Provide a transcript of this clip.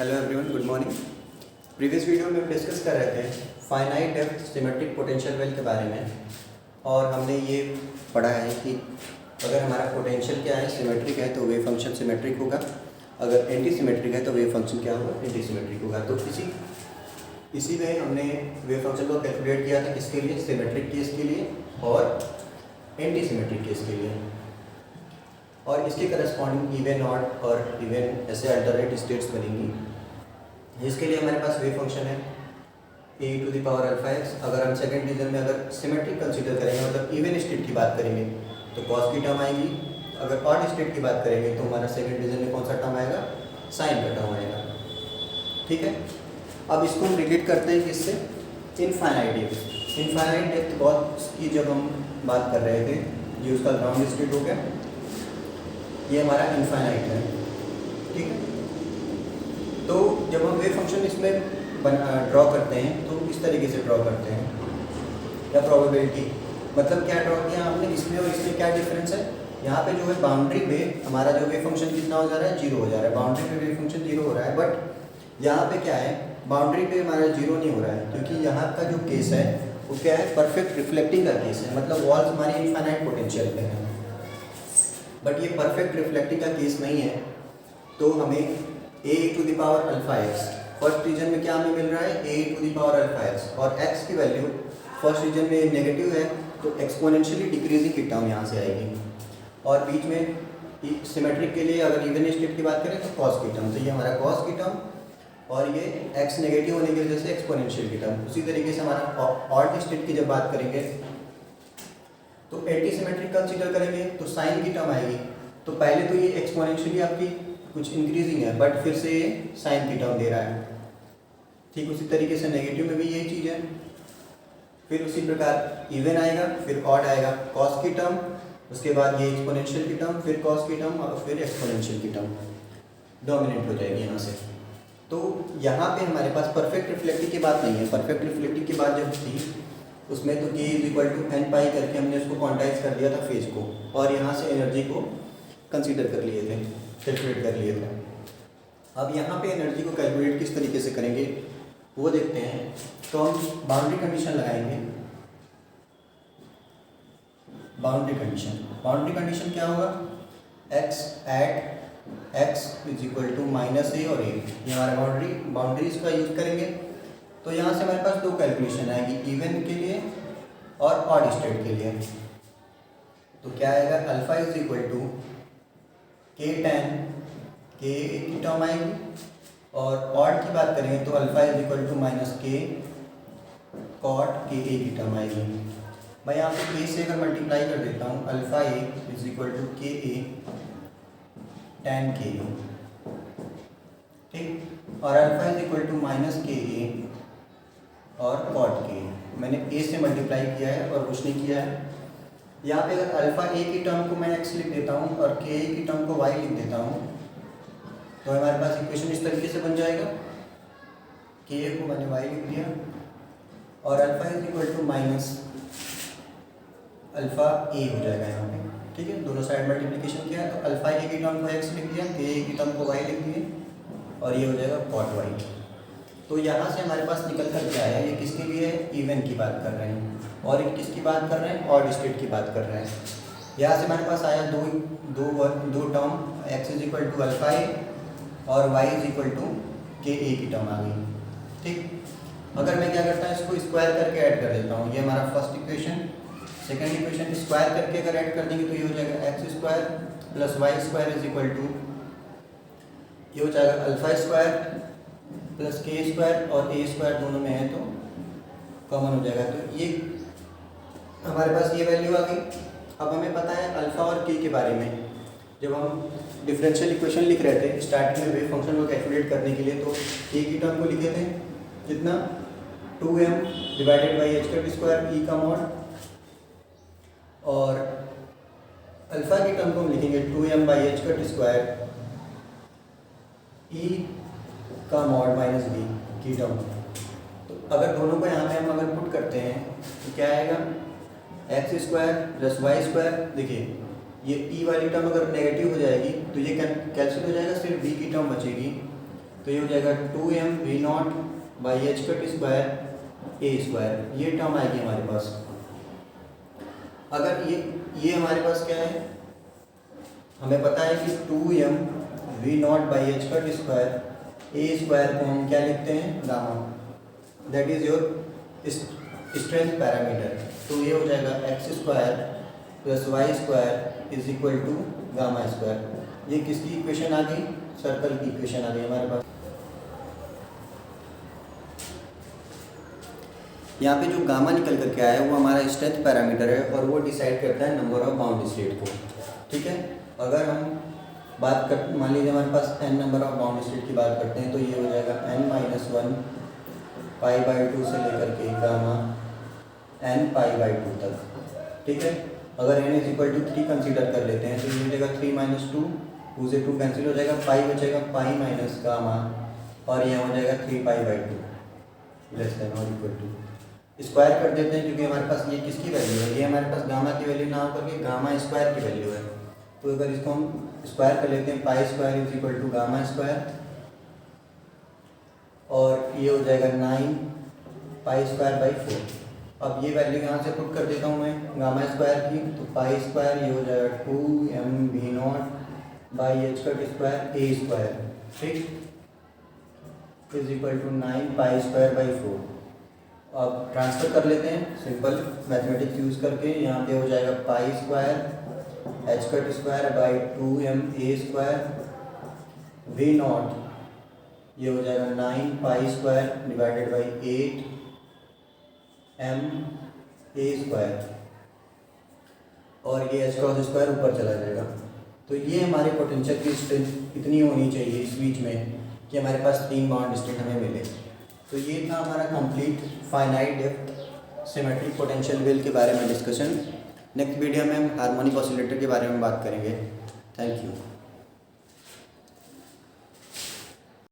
Hello everyone, good morning. Previous video में हम discuss कर रहे थे finite depth symmetric potential well के बारे में, और हमने ये पढ़ा है कि अगर हमारा पोटेंशियल क्या है, सिमेट्रिक है तो वेव फंक्शन सिमेट्रिक होगा, अगर एंटी सिमेट्रिक है तो वेव फंक्शन क्या होगा, एंटी सिमेट्रिक होगा। तो इसी में हमने वेव फंक्शन को कैलकुलेट किया था, किसके लिए, सिमेट्रिक केस के लिए और एंटी सिमेट्रिक केस के लिए, और इसके करस्पॉन्डिंग इवन ऑड और इवन ऐसे अल्टरनेट स्टेट्स बनेंगी, जिसके लिए हमारे पास वेव फंक्शन है e⁴ अगर हम सेकंड रीजन में अगर सिमेट्रिक कंसीडर करेंगे, मतलब इवन स्टेट की बात करेंगे तो कॉस की टर्म आएगी, अगर ऑड स्टेट की बात करेंगे तो हमारा सेकंड रीजन में कौन सा टर्म आएगा, साइन का टर्म आएगा। ठीक है, अब इसको हम रिलेट करते हैं किससे, इनफाइनाइट डेप्थ बहुत की जब हम बात कर रहे थे, ये उसका ग्राउंड स्टेट हो गया, ये हमारा इनफाइनाइट है। ठीक है, तो जब हम वेव फंक्शन इसमें ड्रॉ करते हैं तो इस तरीके से ड्रॉ करते हैं, या प्रोबेबिलिटी, मतलब क्या ड्रॉ किया हमने, इसमें और इसमें क्या डिफरेंस है, यहाँ पे जो है बाउंड्री पे हमारा जो वेव फंक्शन कितना हो जा रहा है, जीरो हो जा रहा है, बाउंड्री पे वेव फंक्शन जीरो हो रहा है, बट यहाँ पे क्या है, बाउंड्री पे हमारा जीरो नहीं हो रहा है, क्योंकि यहाँ का जो केस है वो क्या है, परफेक्ट रिफ्लेक्टिंग का केस है, मतलब वॉल्स हमारी इनफाइनाइट पोटेंशियल पे है, बट ये परफेक्ट रिफ्लेक्टिंग का केस नहीं है। तो हमें a⁴ फर्स्ट रीजन में क्या हमें मिल रहा है, a⁴ और x की वैल्यू फर्स्ट रीजन में नेगेटिव है तो एक्सपोनेंशियली डिक्रीजिंग की टर्म यहाँ से आएगी, और बीच में सिमेट्रिक के लिए अगर इवन स्टेट की बात करें तो कॉस की टर्म, तो ये हमारा कॉस की टर्म, और ये x नेगेटिव होने की वजह से एक्सपोनेंशियल की टर्म। उसी तरीके से हमारा ऑड स्टेट की जब बात करेंगे तो एंटी सिमेट्रिक कंसीडर करेंगे तो साइन की टर्म आएगी, तो पहले तो ये एक्सपोनेंशियली आपकी कुछ इंक्रीजिंग है, बट फिर से ये साइन की टर्म दे रहा है। ठीक उसी तरीके से नेगेटिव में भी यही चीज़ है, फिर उसी प्रकार इवन आएगा, फिर ऑड आएगा, कॉस की टर्म, उसके बाद ये एक्सपोनेंशियल की टर्म, फिर कॉस की टर्म, और फिर एक्सपोनेंशियल की टर्म डोमिनेट हो जाएगी यहाँ से। तो यहाँ पे हमारे पास परफेक्ट रिफ्लेक्टिव की बात नहीं है, परफेक्ट रिफ्लेक्टिव की बात जब थी उसमें तो k = n पाई करके हमने उसको क्वांटाइज कर दिया था फेज को, और यहाँ से एनर्जी को कंसीडर कर लिए थे, कैलकुलेट कर लिए थे। अब यहाँ पे एनर्जी को कैलकुलेट किस तरीके से करेंगे वो देखते हैं। तो हम बाउंड्री कंडीशन लगाएंगे, बाउंड्री कंडीशन क्या होगा, x = -a और a, ये हमारा बाउंड्रीज का यूज करेंगे। तो यहाँ से हमारे पास दो कैलकुलेशन आएगी, इवन के लिए और ऑड स्टेट के लिए। तो क्या आएगा, अल्फा = k tan k की टर्म आएगी, और ऑड की बात करेंगे तो अल्फा = -k cot ka की टर्म आएगी। मैं यहाँ पे k से अगर मल्टीप्लाई कर देता हूँ, अल्फा = ka tan ka, ठीक, और अल्फा = -ka और cot k, मैंने a से मल्टीप्लाई किया है और कुछ नहीं किया है। यहाँ पे अगर अल्फा a की टर्म को मैं x लिख देता हूँ और k की टर्म को y लिख देता हूँ, तो हमारे पास इक्वेशन इस तरीके से बन जाएगा, k को मैंने y लिख दिया और अल्फा = अल्फा a हो जाएगा यहाँ पे। ठीक है, दोनों साइड मल्टीप्लिकेशन किया है, तो अल्फा a की टर्म को x लिख दिया, k की टर्म को y लिख दिए, और ये हो जाएगा cot y। तो यहाँ से हमारे पास निकल कर क्या है, ये किसके लिए है, इवन की बात कर रहे हैं, और एक किसकी बात कर रहे हैं, ऑड स्टेट की बात कर रहे हैं। यहाँ से हमारे पास आया दो टर्म, x = अल्फा a और y = ka की टर्म आ गई। ठीक, अगर मैं क्या करता हूँ, इसको स्क्वायर करके ऐड कर देता हूँ, ये हमारा first equation, second equation square करके अगर ऐड कर देंगे तो ये हो जाएगा x² + y² ये हो जाएगा अल्फा² + k² और a² दोनों में है तो कॉमन हो जाएगा, तो ये हमारे पास ये वैल्यू आ गई। अब हमें पता है अल्फ़ा और k के बारे में, जब हम डिफरेंशियल इक्वेशन लिख रहे थे स्टार्टिंग में वेव फंक्शन को कैलकुलेट करने के लिए, तो k की टर्म को लिखे थे कितना, 2m/h² e का मॉड, और अल्फ़ा की टर्म को हम लिखेंगे 2m/h² e का मॉड -b की टर्म। तो अगर दोनों को यहाँ पे हम अगर पुट करते हैं तो क्या आएगा, x² + y², देखिए ये e वाली टर्म अगर नेगेटिव हो जाएगी तो ये कैंसिल हो जाएगा, सिर्फ b की टर्म बचेगी, तो ये हो जाएगा 2m/h²a², ये टर्म आएगी हमारे पास। अगर ये हमारे पास क्या है, हमें पता है कि 2mv0/h²a² को हम क्या लिखते हैं, gamma, that is your strength parameter. तो ये हो जाएगा x² + y² = गामा²। ये किसकी इक्वेशन आ गई, सर्कल की इक्वेशन आ गई हमारे पास। यहाँ पे जो गामा निकल करके आया है वो हमारा स्ट्रेंथ पैरामीटर है और वो डिसाइड करता है नंबर ऑफ बाउंड स्टेट को। ठीक है, अगर हम बात कर, मान लीजिए हमारे पास n number of bound state की बात करते हैं, तो ये हो जाएगा n-1 π/2 से लेकर के गामा n π/2 तक। ठीक है, अगर n = 3 कंसीडर कर लेते हैं तो ये हो जाएगा 3 - 2, 2 से 2 कैंसिल हो जाएगा, पाई बचेगा, पाई माइनस गामा, और यहाँ हो जाएगा 3 π/2 <= स्क्वायर कर देते हैं, क्योंकि हमारे पास ये किसकी वैल्यू है, ये हमारे पास गामा की वैल्यू ना होकर के गामा² की वैल्यू है। तो अगर इसको हम स्क्वायर कर लेते हैं, π² = गामा², और ये हो जाएगा 9 π²/4। अब ये वैल्यू यहाँ से पुट कर देता हूँ मैं गामा² की, तो π² ये हो जाएगा 2mv0/h²a², ठीक, = 9 π²/4। अब ट्रांसफर कर लेते हैं सिंपल मैथमेटिक्स यूज़ करके। यहाँ पे हो जाएगा π² h²²/2ma² v0, ये हो जाएगा 9 π²/8ma², और ये h² ऊपर चला जाएगा। तो ये हमारे पोटेंशियल की स्ट्रेंथ इतनी होनी चाहिए इस बीच में कि हमारे पास 3 बाउंड स्टेट हमें मिले। तो ये था हमारा complete finite depth symmetric potential well के बारे में डिस्कशन। नेक्स्ट वीडियो में हम हार्मोनिक ऑसिलेटर के बारे में बात करेंगे। Thank you.